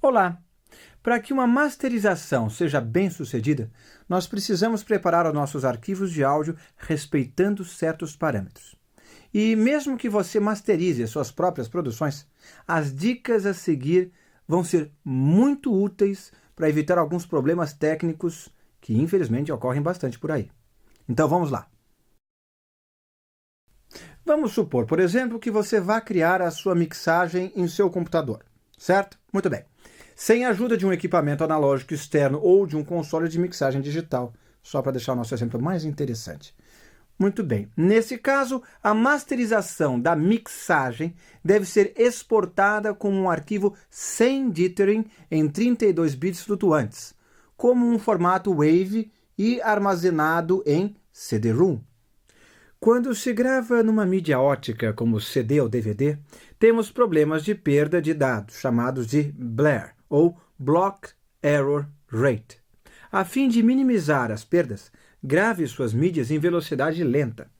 Olá! Para que uma masterização seja bem-sucedida, nós precisamos preparar os nossos arquivos de áudio respeitando certos parâmetros. E mesmo que você masterize as suas próprias produções, as dicas a seguir vão ser muito úteis para evitar alguns problemas técnicos que infelizmente ocorrem bastante por aí. Então vamos lá! Vamos supor, por exemplo, que você vá criar a sua mixagem em seu computador, certo? Muito bem. Sem a ajuda de um equipamento analógico externo ou de um console de mixagem digital, só para deixar o nosso exemplo mais interessante. Muito bem. Nesse caso, a masterização da mixagem deve ser exportada como um arquivo sem dithering em 32 bits flutuantes, como um formato WAV e armazenado em CD-ROM. Quando se grava numa mídia ótica como CD ou DVD, temos problemas de perda de dados, chamados de blur, ou Block Error Rate. A fim de minimizar as perdas, grave suas mídias em velocidade lenta.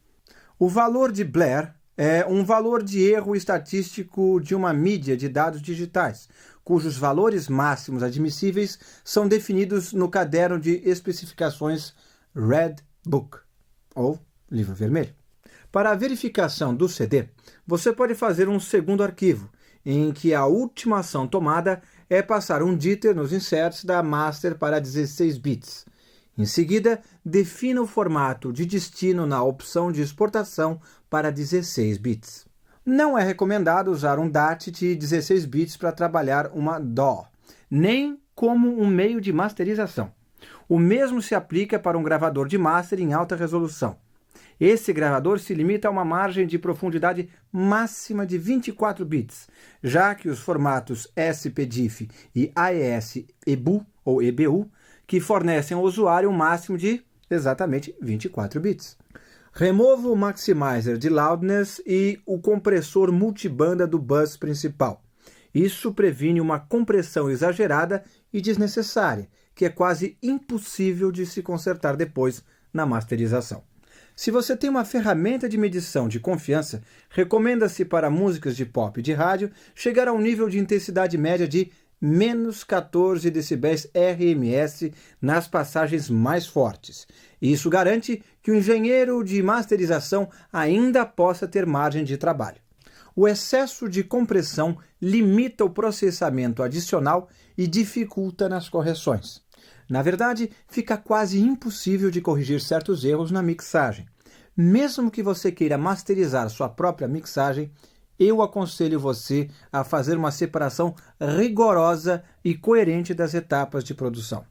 O valor de blur é um valor de erro estatístico de uma mídia de dados digitais, cujos valores máximos admissíveis são definidos no caderno de especificações Red Book, ou livro vermelho. Para a verificação do CD, você pode fazer um segundo arquivo, em que a última ação tomada é passar um dither nos inserts da master para 16 bits. Em seguida, defina o formato de destino na opção de exportação para 16 bits. Não é recomendado usar um DAT de 16 bits para trabalhar uma DAW, nem como um meio de masterização. O mesmo se aplica para um gravador de master em alta resolução. Esse gravador se limita a uma margem de profundidade máxima de 24 bits, já que os formatos SPDIF e AES-EBU, ou EBU, que fornecem ao usuário um máximo de exatamente 24 bits. Remova o maximizer de loudness e o compressor multibanda do bus principal. Isso previne uma compressão exagerada e desnecessária, que é quase impossível de se consertar depois na masterização. Se você tem uma ferramenta de medição de confiança, recomenda-se para músicas de pop e de rádio chegar a um nível de intensidade média de menos 14 decibéis RMS nas passagens mais fortes. Isso garante que o engenheiro de masterização ainda possa ter margem de trabalho. O excesso de compressão limita o processamento adicional e dificulta nas correções. Na verdade, fica quase impossível de corrigir certos erros na mixagem. Mesmo que você queira masterizar sua própria mixagem, eu aconselho você a fazer uma separação rigorosa e coerente das etapas de produção.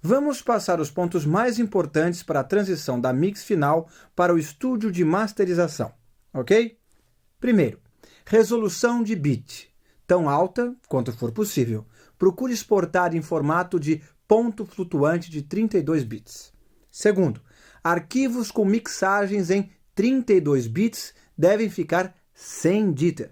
Vamos passar os pontos mais importantes para a transição da mix final para o estúdio de masterização, ok? Primeiro, resolução de bit, tão alta quanto for possível. Procure exportar em formato de ponto flutuante de 32 bits. Segundo, arquivos com mixagens em 32 bits devem ficar sem dither.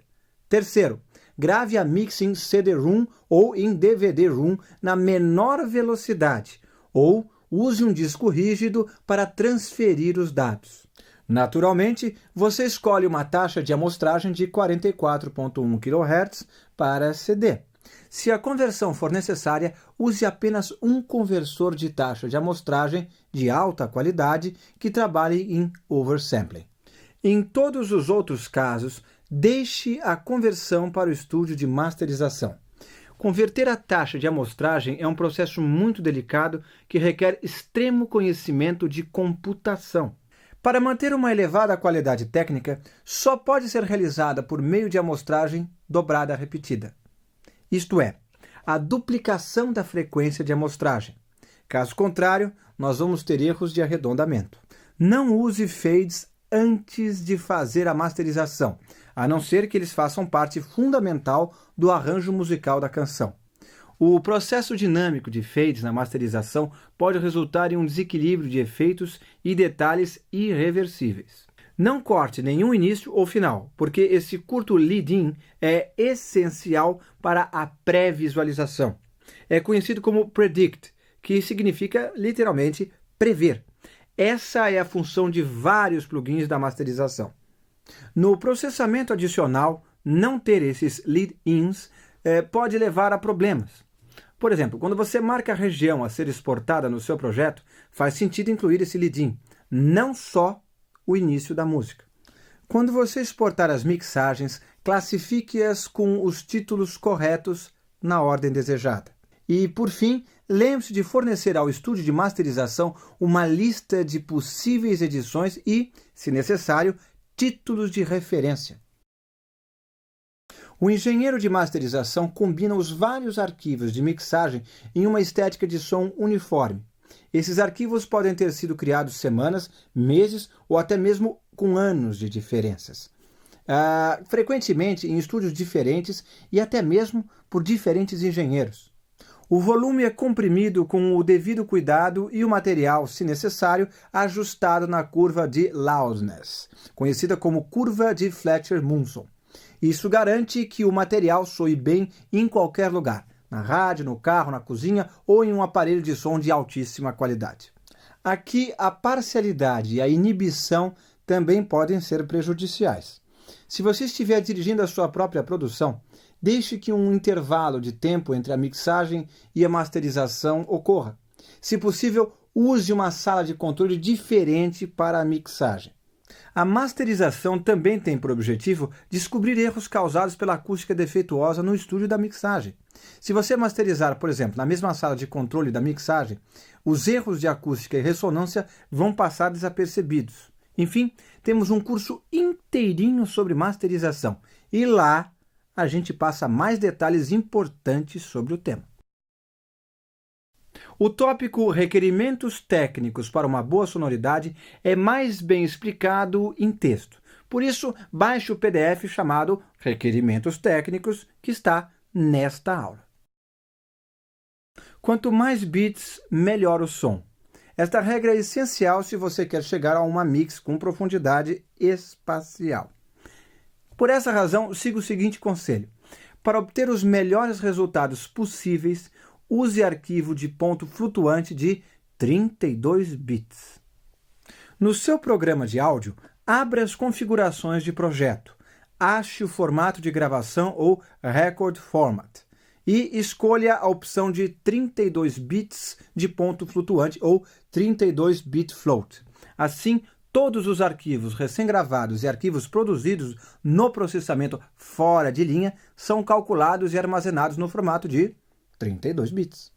Terceiro, grave a mix em CD-ROM ou em DVD-ROM na menor velocidade, ou use um disco rígido para transferir os dados. Naturalmente, você escolhe uma taxa de amostragem de 44.1 kHz para CD. Se a conversão for necessária, use apenas um conversor de taxa de amostragem de alta qualidade que trabalhe em oversampling. Em todos os outros casos, deixe a conversão para o estúdio de masterização. Converter a taxa de amostragem é um processo muito delicado que requer extremo conhecimento de computação. Para manter uma elevada qualidade técnica, só pode ser realizada por meio de amostragem dobrada repetida. Isto é, a duplicação da frequência de amostragem. Caso contrário, nós vamos ter erros de arredondamento. Não use fades antes de fazer a masterização, a não ser que eles façam parte fundamental do arranjo musical da canção. O processo dinâmico de fades na masterização pode resultar em um desequilíbrio de efeitos e detalhes irreversíveis. Não corte nenhum início ou final, porque esse curto lead-in é essencial para a pré-visualização. É conhecido como predict, que significa literalmente prever. Essa é a função de vários plugins da masterização. No processamento adicional, não ter esses lead-ins pode levar a problemas. Por exemplo, quando você marca a região a ser exportada no seu projeto, faz sentido incluir esse lead-in, não só o início da música. Quando você exportar as mixagens, classifique-as com os títulos corretos na ordem desejada. E, por fim, lembre-se de fornecer ao estúdio de masterização uma lista de possíveis edições e, se necessário, títulos de referência. O engenheiro de masterização combina os vários arquivos de mixagem em uma estética de som uniforme. Esses arquivos podem ter sido criados semanas, meses ou até mesmo com anos de diferenças. Frequentemente em estúdios diferentes e até mesmo por diferentes engenheiros. O volume é comprimido com o devido cuidado e o material, se necessário, ajustado na curva de loudness, conhecida como curva de Fletcher-Munson. Isso garante que o material soe bem em qualquer lugar, na rádio, no carro, na cozinha ou em um aparelho de som de altíssima qualidade. Aqui, a parcialidade e a inibição também podem ser prejudiciais. Se você estiver dirigindo a sua própria produção, deixe que um intervalo de tempo entre a mixagem e a masterização ocorra. Se possível, use uma sala de controle diferente para a mixagem. A masterização também tem por objetivo descobrir erros causados pela acústica defeituosa no estúdio da mixagem. Se você masterizar, por exemplo, na mesma sala de controle da mixagem, os erros de acústica e ressonância vão passar desapercebidos. Enfim, temos um curso inteirinho sobre masterização e lá a gente passa mais detalhes importantes sobre o tema. O tópico requerimentos técnicos para uma boa sonoridade é mais bem explicado em texto. Por isso, baixe o PDF chamado Requerimentos Técnicos, que está nesta aula. Quanto mais bits, melhor o som. Esta regra é essencial se você quer chegar a uma mix com profundidade espacial. Por essa razão, siga o seguinte conselho. Para obter os melhores resultados possíveis, use arquivo de ponto flutuante de 32 bits. No seu programa de áudio, abra as configurações de projeto, ache o formato de gravação ou record format e escolha a opção de 32 bits de ponto flutuante ou 32 bit float. Assim, todos os arquivos recém-gravados e arquivos produzidos no processamento fora de linha são calculados e armazenados no formato de 32 bits.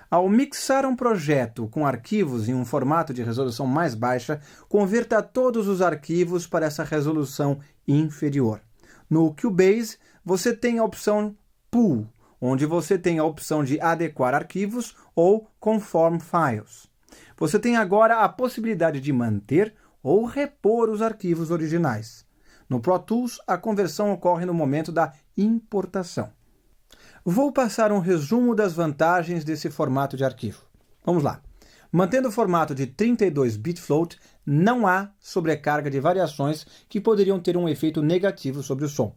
Ao mixar um projeto com arquivos em um formato de resolução mais baixa, converta todos os arquivos para essa resolução inferior. No Cubase, você tem a opção Pool, onde você tem a opção de adequar arquivos ou Conform Files. Você tem agora a possibilidade de manter ou repor os arquivos originais. No Pro Tools, a conversão ocorre no momento da importação. Vou passar um resumo das vantagens desse formato de arquivo. Vamos lá. Mantendo o formato de 32 bit float, não há sobrecarga de variações que poderiam ter um efeito negativo sobre o som.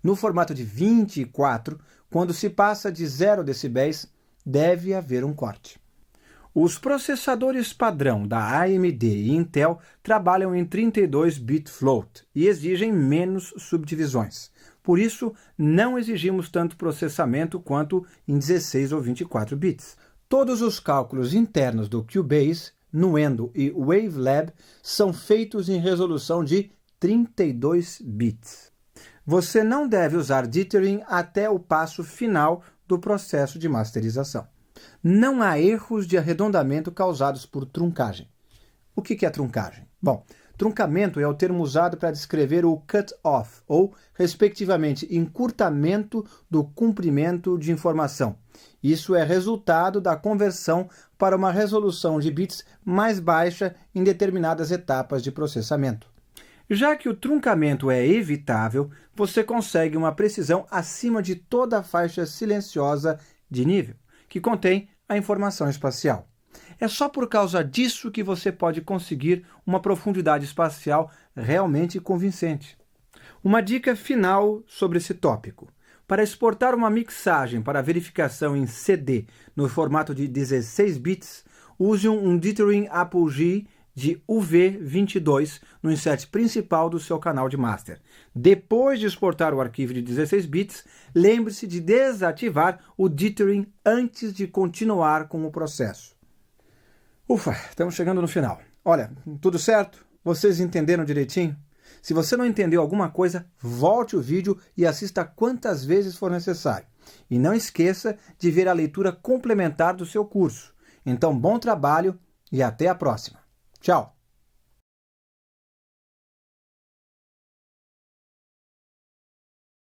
No formato de 24, quando se passa de 0 decibéis, deve haver um corte. Os processadores padrão da AMD e Intel trabalham em 32 bit float e exigem menos subdivisões. Por isso, não exigimos tanto processamento quanto em 16 ou 24 bits. Todos os cálculos internos do Cubase, Nuendo e Wavelab são feitos em resolução de 32 bits. Você não deve usar dithering até o passo final do processo de masterização. Não há erros de arredondamento causados por truncagem. O que é truncagem? Bom, truncamento é o termo usado para descrever o cut-off, ou, respectivamente, encurtamento do comprimento de informação. Isso é resultado da conversão para uma resolução de bits mais baixa em determinadas etapas de processamento. Já que o truncamento é evitável, você consegue uma precisão acima de toda a faixa silenciosa de nível, que contém a informação espacial. É só por causa disso que você pode conseguir uma profundidade espacial realmente convincente. Uma dica final sobre esse tópico. Para exportar uma mixagem para verificação em CD no formato de 16 bits, use um Dithering Apogee de UV22 no insert principal do seu canal de master. Depois de exportar o arquivo de 16 bits, lembre-se de desativar o dithering antes de continuar com o processo. Ufa, estamos chegando no final. Olha, tudo certo? Vocês entenderam direitinho? Se você não entendeu alguma coisa, volte o vídeo e assista quantas vezes for necessário. E não esqueça de ver a leitura complementar do seu curso. Então, bom trabalho e até a próxima. Tchau!